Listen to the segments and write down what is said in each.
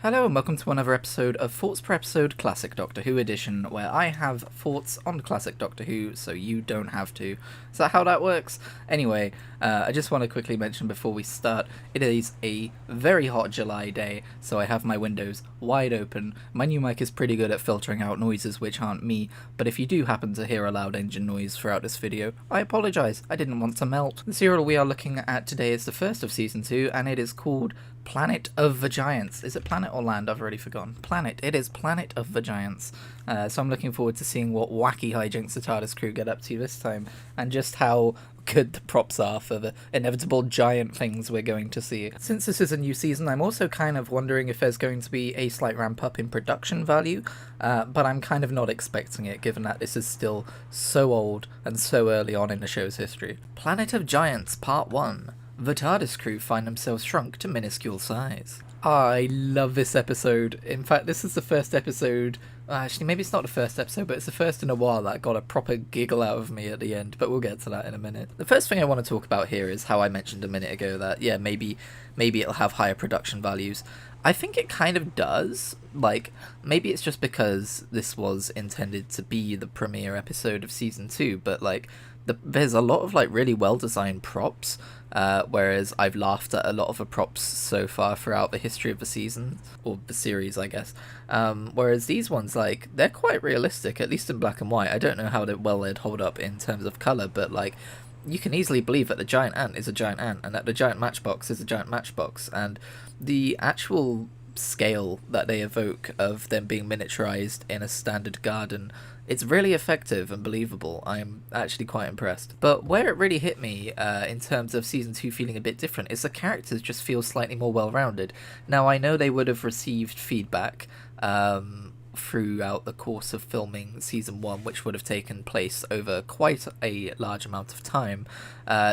Hello and welcome to another episode of Thoughts Per Episode Classic Doctor Who Edition, where I have thoughts on classic Doctor Who, so you don't have to. Is that how that works? Anyway, I just want to quickly mention before we start, it is a very hot July day, so I have my windows wide open. My new mic is pretty good at filtering out noises which aren't me, but if you do happen to hear a loud engine noise throughout this video, I apologise, I didn't want to melt. The serial we are looking at today is the first of Season 2, and it is called Planet of the Giants. Is it planet or land? I've already forgotten. Planet. It is Planet of the Giants. So I'm looking forward to seeing what wacky hijinks the TARDIS crew get up to this time, and just how good the props are for the inevitable giant things we're going to see. Since this is a new season, I'm also kind of wondering if there's going to be a slight ramp up in production value, but I'm kind of not expecting it, given that this is still so old and so early on in the show's history. Planet of Giants Part 1. The TARDIS crew find themselves shrunk to minuscule size. I love this episode. In fact, this is the first episode... Actually, maybe it's not the first episode, but it's the first in a while that got a proper giggle out of me at the end, but we'll get to that in a minute. The first thing I want to talk about here is how I mentioned a minute ago that, yeah, maybe it'll have higher production values. I think it kind of does. Like, maybe it's just because this was intended to be the premiere episode of Season 2, but, like, there's a lot of, like, really well-designed props, whereas I've laughed at a lot of the props so far throughout the history of the season, or the series, I guess. Whereas these ones, like, they're quite realistic, at least in black and white. I don't know how well they'd hold up in terms of colour, but, like, you can easily believe that the giant ant is a giant ant, and that the giant matchbox is a giant matchbox, and the actual scale that they evoke of them being miniaturized in a standard garden, it's really effective and believable. I'm actually quite impressed. But where it really hit me in terms of Season 2 feeling a bit different is the characters just feel slightly more well-rounded. Now, I know they would have received feedback throughout the course of filming Season 1, which would have taken place over quite a large amount of time.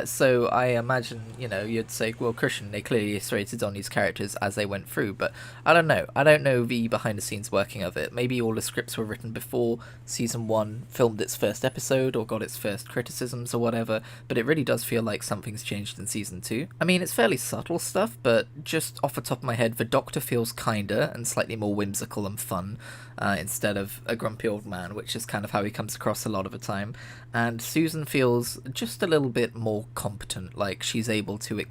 So I imagine, you'd say, well, Christian, they clearly iterated on these characters as they went through, but I don't know. I don't know the behind-the-scenes working of it. Maybe all the scripts were written before Season 1 filmed its first episode or got its first criticisms or whatever, but it really does feel like something's changed in Season 2. I mean, it's fairly subtle stuff, but just off the top of my head, the Doctor feels kinder and slightly more whimsical and fun, instead of a grumpy old man, which is kind of how he comes across a lot of the time. And Susan feels just a little bit more competent, like she's able to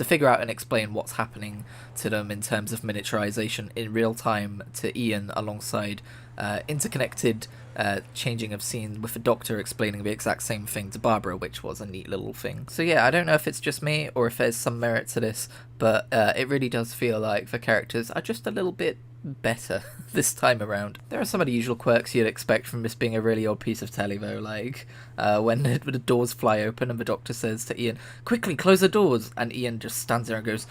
figure out and explain what's happening to them in terms of miniaturization in real time to Ian, alongside interconnected changing of scene with the Doctor explaining the exact same thing to Barbara, which was a neat little thing. So yeah, I don't know if it's just me or if there's some merit to this, but it really does feel like the characters are just a little bit better this time around. There are some of the usual quirks you'd expect from this being a really old piece of telly, though, like when the doors fly open and the Doctor says to Ian, "Quickly, close the doors," and Ian just stands there and goes,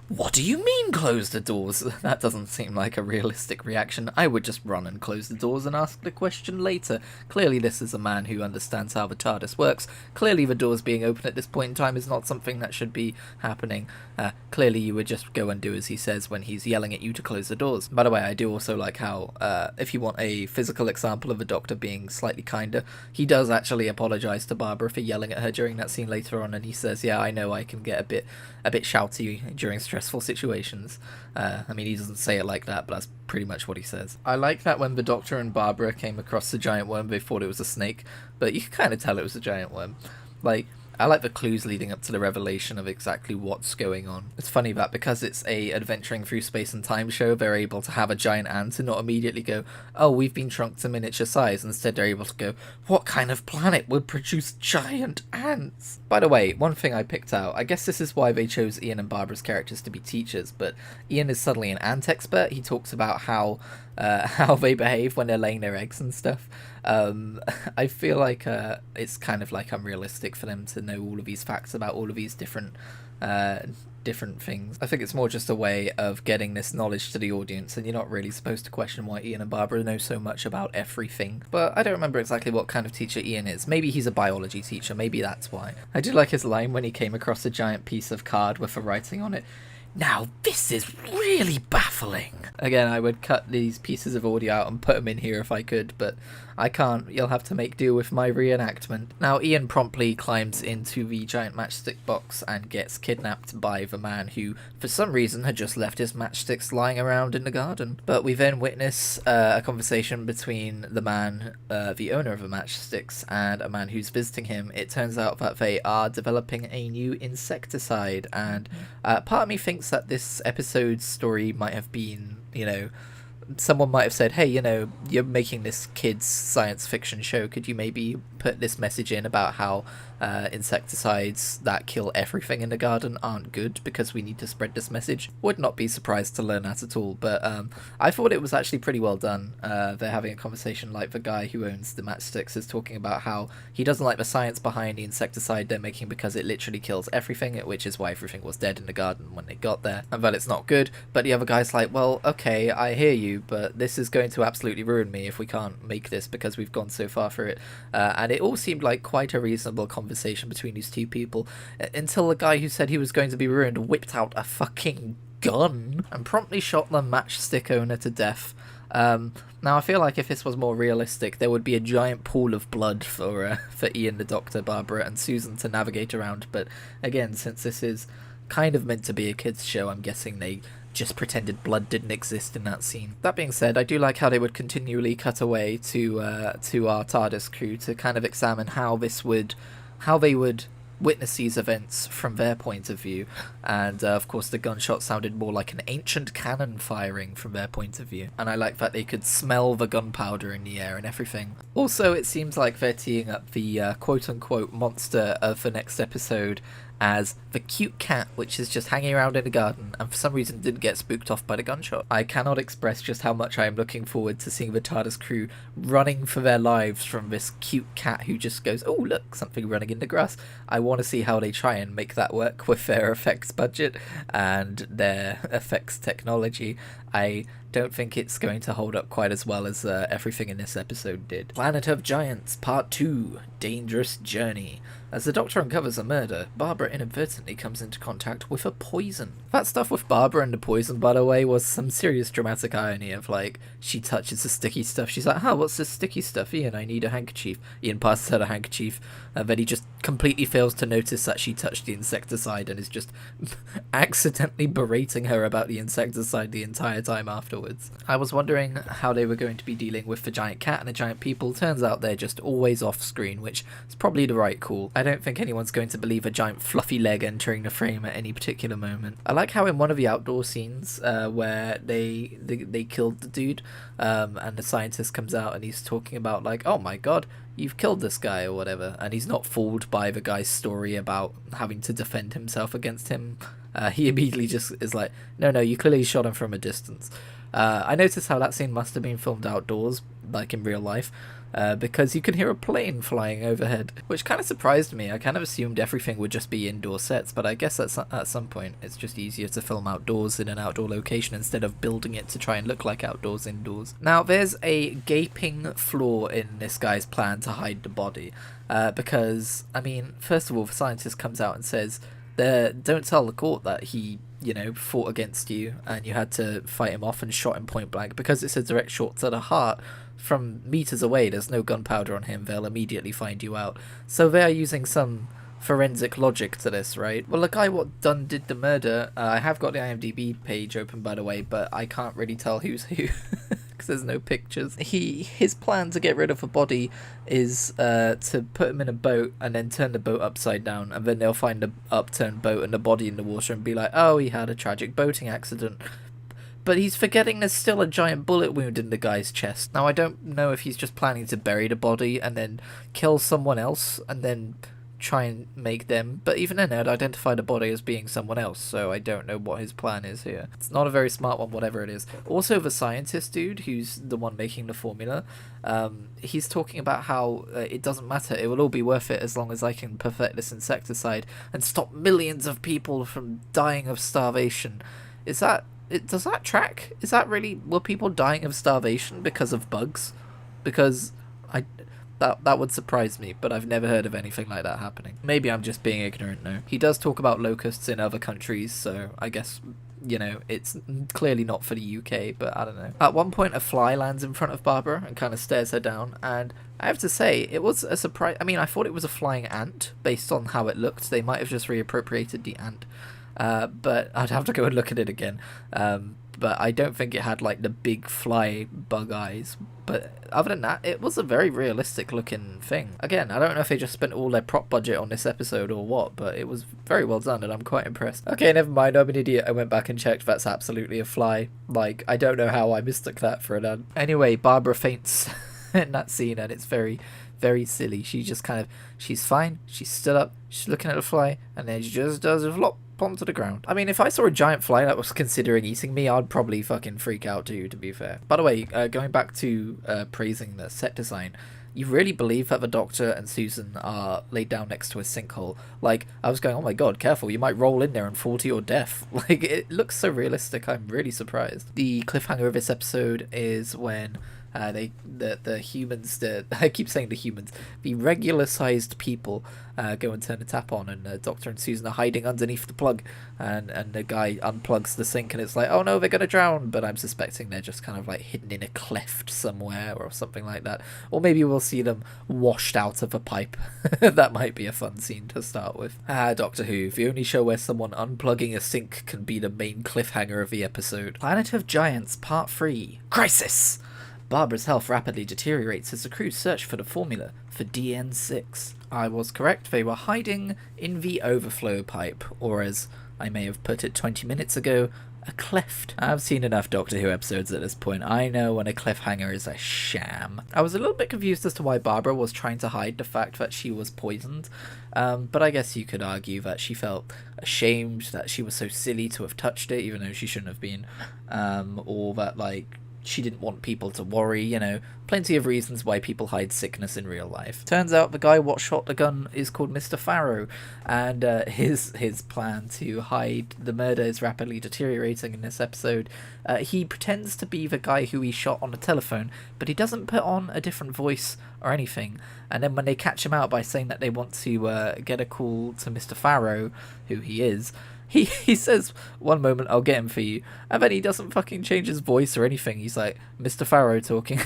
"What do you mean, close the doors?" That doesn't seem like a realistic reaction. I would just run and close the doors and ask the question later. Clearly this is a man who understands how the TARDIS works. Clearly the doors being open at this point in time is not something that should be happening. Clearly you would just go and do as he says when he's yelling at you to close the doors. By the way, I do also like how, if you want a physical example of the Doctor being slightly kinder, he does actually apologise to Barbara for yelling at her during that scene later on, and he says, yeah, I know I can get a bit shouty during stressful situations. I mean, he doesn't say it like that, but that's pretty much what he says. I like that when the Doctor and Barbara came across the giant worm, they thought it was a snake, but you can kind of tell it was a giant worm. Like, I like the clues leading up to the revelation of exactly what's going on. It's funny that because it's a adventuring through space and time show, they're able to have a giant ant and not immediately go, oh, we've been shrunk to miniature size. Instead, they're able to go, what kind of planet would produce giant ants? By the way, one thing I picked out, I guess this is why they chose Ian and Barbara's characters to be teachers, but Ian is suddenly an ant expert. He talks about how they behave when they're laying their eggs and stuff. I feel like it's kind of like unrealistic for them to know all of these facts about all of these different things. I think it's more just a way of getting this knowledge to the audience, and you're not really supposed to question why Ian and Barbara know so much about everything. But I don't remember exactly what kind of teacher Ian is. Maybe he's a biology teacher, maybe that's why. I do like his line when he came across a giant piece of card with a writing on it. Now this is really baffling. Again, I would cut these pieces of audio out and put them in here if I could, but I can't. You'll have to make do with my reenactment. Now, Ian promptly climbs into the giant matchstick box and gets kidnapped by the man who, for some reason, had just left his matchsticks lying around in the garden. But we then witness a conversation between the man, the owner of the matchsticks, and a man who's visiting him. It turns out that they are developing a new insecticide, and part of me thinks that this episode's story might have been, someone might have said, hey, you're making this kids science fiction show, could you maybe put this message in about how insecticides that kill everything in the garden aren't good, because we need to spread this message? Would not be surprised to learn that at all, but I thought it was actually pretty well done. They're having a conversation, like the guy who owns the matchsticks is talking about how he doesn't like the science behind the insecticide they're making because it literally kills everything, which is why everything was dead in the garden when they got there, and that it's not good. But the other guy's like, well, okay, I hear you, but this is going to absolutely ruin me if we can't make this because we've gone so far through it. And it all seemed like quite a reasonable conversation between these two people, until the guy who said he was going to be ruined whipped out a fucking gun and promptly shot the matchstick owner to death. Now, I feel like if this was more realistic, there would be a giant pool of blood for Ian, the Doctor, Barbara, and Susan to navigate around. But again, since this is kind of meant to be a kids' show, I'm guessing they just pretended blood didn't exist in that scene. That being said, I do like how they would continually cut away to our TARDIS crew to kind of examine how they would witness these events from their point of view, and of course the gunshot sounded more like an ancient cannon firing from their point of view, and I like that they could smell the gunpowder in the air and everything. Also, it seems like they're teeing up the quote-unquote monster of the next episode as the cute cat, which is just hanging around in the garden and for some reason didn't get spooked off by the gunshot. I cannot express just how much I am looking forward to seeing the TARDIS crew running for their lives from this cute cat who just goes, oh look, something running in the grass. I want to see how they try and make that work with their effects budget and their effects technology. I don't think it's going to hold up quite as well as everything in this episode did. Planet of Giants, Part 2, Dangerous Journey. As the Doctor uncovers a murder, Barbara inadvertently comes into contact with a poison. That stuff with Barbara and the poison, by the way, was some serious dramatic irony of, like, she touches the sticky stuff. She's like, what's this sticky stuff? Ian, I need a handkerchief. Ian passes her a handkerchief, and then he just completely fails to notice that she touched the insecticide and is just accidentally berating her about the insecticide the entire time afterwards. I was wondering how they were going to be dealing with the giant cat and the giant people. Turns out they're just always off screen, which is probably the right call. I don't think anyone's going to believe a giant fluffy leg entering the frame at any particular moment. I like how in one of the outdoor scenes where they killed the dude, and the scientist comes out and he's talking about, like, oh my god, you've killed this guy or whatever, and he's not fooled by the guy's story about having to defend himself against him. He immediately just is like, no, you clearly shot him from a distance. I noticed how that scene must have been filmed outdoors, like in real life, because you can hear a plane flying overhead, which kind of surprised me. I kind of assumed everything would just be indoor sets, but I guess at some point it's just easier to film outdoors in an outdoor location instead of building it to try and look like outdoors indoors. Now, there's a gaping flaw in this guy's plan to hide the body, because, I mean, first of all, the scientist comes out and says, don't tell the court that he fought against you and you had to fight him off and shot him point blank, because it's a direct shot to the heart from meters away. There's no gunpowder on him. They'll immediately find you out. So they're using some forensic logic to this, right? Well, the guy what did the murder, I have got the IMDb page open, by the way, but I can't really tell who's who because there's no pictures. His plan to get rid of a body is to put him in a boat and then turn the boat upside down, and then they'll find the upturned boat and the body in the water and be like, oh, he had a tragic boating accident. But he's forgetting there's still a giant bullet wound in the guy's chest. Now, I don't know if he's just planning to bury the body and then kill someone else and then try and make them, but even then I'd identify the body as being someone else, so I don't know what his plan is here. It's not a very smart one, whatever it is. Also, the scientist dude, who's the one making the formula, he's talking about how it doesn't matter, it will all be worth it as long as I can perfect this insecticide and stop millions of people from dying of starvation. Does that track? Is that really, were people dying of starvation because of bugs? Because that would surprise me, but I've never heard of anything like that happening. Maybe I'm just being ignorant now. He does talk about locusts in other countries, so I guess you know, it's clearly not for the UK, but I don't know. At one point, a fly lands in front of Barbara and kind of stares her down, and I have to say, it was a surprise. I mean, I thought it was a flying ant based on how it looked. They might have just reappropriated the ant, but I'd have to go and look at it again. But I don't think it had like the big fly bug eyes. But other than that, it was a very realistic looking thing. Again, I don't know if they just spent all their prop budget on this episode or what, but it was very well done and I'm quite impressed. Okay, never mind, I'm an idiot. I went back and checked. That's absolutely a fly. Like, I don't know how I mistook that for an ant. Anyway, Barbara faints in that scene and it's very, very silly. She just kind of, she's fine. She stood up, she's looking at the fly, and then she just does a flop onto the ground. I mean, if I saw a giant fly that was considering eating me, I'd probably fucking freak out too, to be fair. By the way, going back to praising the set design, you really believe that the Doctor and Susan are laid down next to a sinkhole. Like, I was going, oh my god, careful, you might roll in there and fall to your death. Like, it looks so realistic, I'm really surprised. The cliffhanger of this episode is when the humans, I keep saying the humans, the regular-sized people go and turn the tap on, and the Doctor and Susan are hiding underneath the plug, and the guy unplugs the sink, and it's like, oh no, they're gonna drown, but I'm suspecting they're just kind of like hidden in a cleft somewhere, or something like that. Or maybe we'll see them washed out of a pipe. That might be a fun scene to start with. Doctor Who, the only show where someone unplugging a sink can be the main cliffhanger of the episode. Planet of Giants, Part 3. Crisis! Barbara's health rapidly deteriorates as the crew search for the formula for DN6. I was correct, they were hiding in the overflow pipe, or as I may have put it 20 minutes ago, a cleft. I've seen enough Doctor Who episodes at this point. I know when a cliffhanger is a sham. I was a little bit confused as to why Barbara was trying to hide the fact that she was poisoned, but I guess you could argue that she felt ashamed that she was so silly to have touched it, even though she shouldn't have been, or that, like, she didn't want people to worry, you know, plenty of reasons why people hide sickness in real life. Turns out the guy what shot the gun is called Mr. Farrow, and his plan to hide the murder is rapidly deteriorating in this episode. He pretends to be the guy who he shot on the telephone, but he doesn't put on a different voice or anything, and then when they catch him out by saying that they want to get a call to Mr. Farrow, who he is, He says, one moment, I'll get him for you. And then he doesn't fucking change his voice or anything. He's like, Mr. Farrow talking.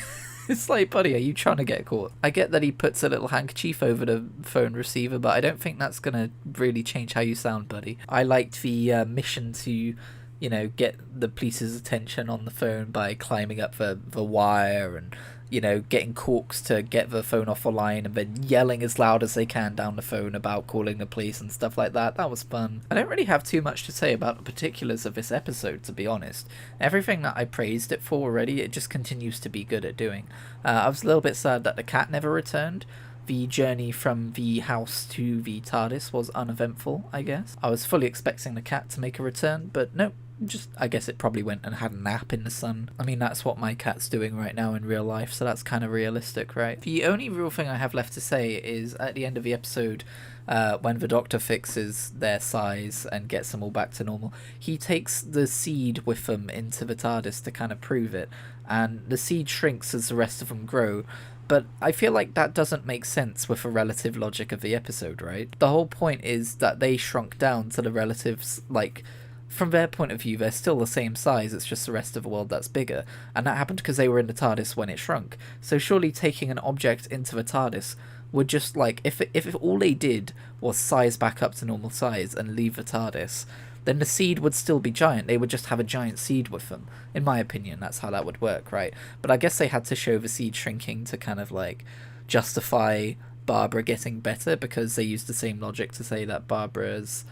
It's like, buddy, are you trying to get caught? I get that he puts a little handkerchief over the phone receiver, but I don't think that's going to really change how you sound, buddy. I liked the mission to, you know, get the police's attention on the phone by climbing up the wire and, you know, getting Quirks to get the phone off the line and then yelling as loud as they can down the phone about calling the police and stuff like that. That was fun. I don't really have too much to say about the particulars of this episode, to be honest. Everything that I praised it for already, it just continues to be good at doing. I was a little bit sad that the cat never returned. The journey from the house to the TARDIS was uneventful, I guess. I was fully expecting the cat to make a return, but nope. Just, I guess it probably went and had a nap in the sun. I mean, that's what my cat's doing right now in real life, so that's kind of realistic, right? The only real thing I have left to say is at the end of the episode, when the Doctor fixes their size and gets them all back to normal, he takes the seed with them into the TARDIS to kind of prove it, and the seed shrinks as the rest of them grow. But I feel like that doesn't make sense with the relative logic of the episode, right? The whole point is that they shrunk down to the relatives, like, from their point of view, they're still the same size, it's just the rest of the world that's bigger. And that happened because they were in the TARDIS when it shrunk. So surely taking an object into the TARDIS would just, like, if all they did was size back up to normal size and leave the TARDIS, then the seed would still be giant. They would just have a giant seed with them. In my opinion, that's how that would work, right? But I guess they had to show the seed shrinking to kind of, like, justify Barbara getting better, because they used the same logic to say that Barbara's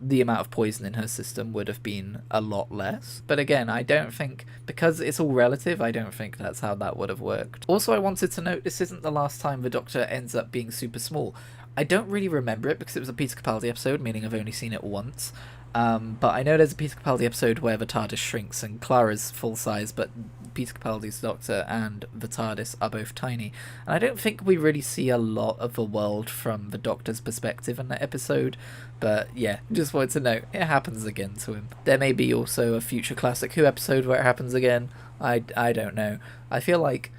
the amount of poison in her system would have been a lot less. But again, I don't think, because it's all relative, I don't think that's how that would have worked. Also, I wanted to note, this isn't the last time the Doctor ends up being super small. I don't really remember it because it was a Peter Capaldi episode, meaning I've only seen it once. But I know there's a Peter Capaldi episode where the TARDIS shrinks and Clara's full size, but Peter Capaldi's Doctor and the TARDIS are both tiny. And I don't think we really see a lot of the world from the Doctor's perspective in that episode. But yeah, just wanted to note, it happens again to him. There may be also a future Classic Who episode where it happens again. I don't know. I feel like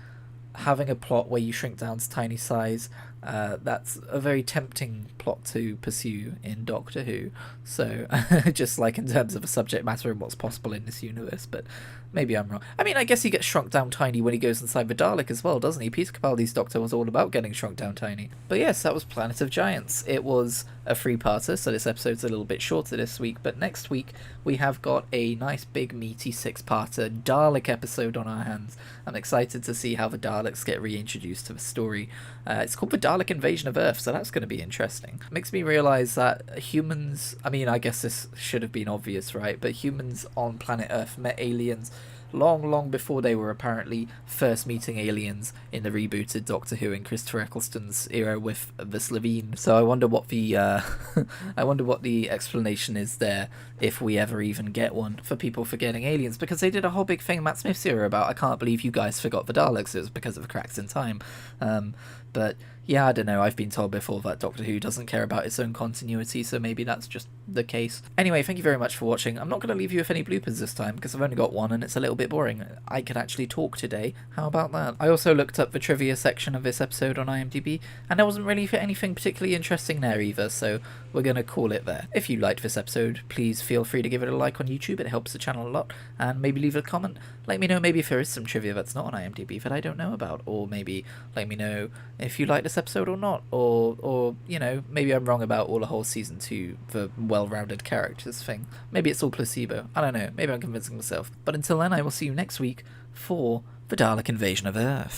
having a plot where you shrink down to tiny size That's a very tempting plot to pursue in Doctor Who. So, just like in terms of a subject matter and what's possible in this universe, but maybe I'm wrong. I mean, I guess he gets shrunk down tiny when he goes inside the Dalek as well, doesn't he? Peter Capaldi's Doctor was all about getting shrunk down tiny. But yes, that was Planet of Giants. It was a three-parter, so this episode's a little bit shorter this week, but next week we have got a nice big meaty six-parter Dalek episode on our hands. I'm excited to see how the Daleks get reintroduced to the story. It's called the Dalek Invasion of Earth, so that's going to be interesting. It makes me realise that humans, I mean, I guess this should have been obvious, right? But humans on planet Earth met aliens long before they were apparently first meeting aliens in the rebooted Doctor Who in Christopher Eccleston's era with the Slovene. So I wonder what the I wonder what the explanation is there, if we ever even get one, for people forgetting aliens, because they did a whole big thing in Matt Smith's era about, I can't believe you guys forgot the Daleks, it was because of cracks in time. But yeah, I don't know, I've been told before that Doctor Who doesn't care about its own continuity, so maybe that's just the case. Anyway, thank you very much for watching. I'm not going to leave you with any bloopers this time, because I've only got one and it's a little bit boring. I could actually talk today, how about that? I also looked up the trivia section of this episode on IMDb, and there wasn't really anything particularly interesting there either, so we're going to call it there. If you liked this episode, please feel free to give it a like on YouTube, it helps the channel a lot, and maybe leave a comment. Let me know maybe if there is some trivia that's not on IMDb that I don't know about, or maybe let me know if you like this episode or not, or you know, maybe I'm wrong about all the whole season 2, the well-rounded characters thing. Maybe it's all placebo. I don't know, maybe I'm convincing myself. But until then, I will see you next week for the Dalek Invasion of Earth.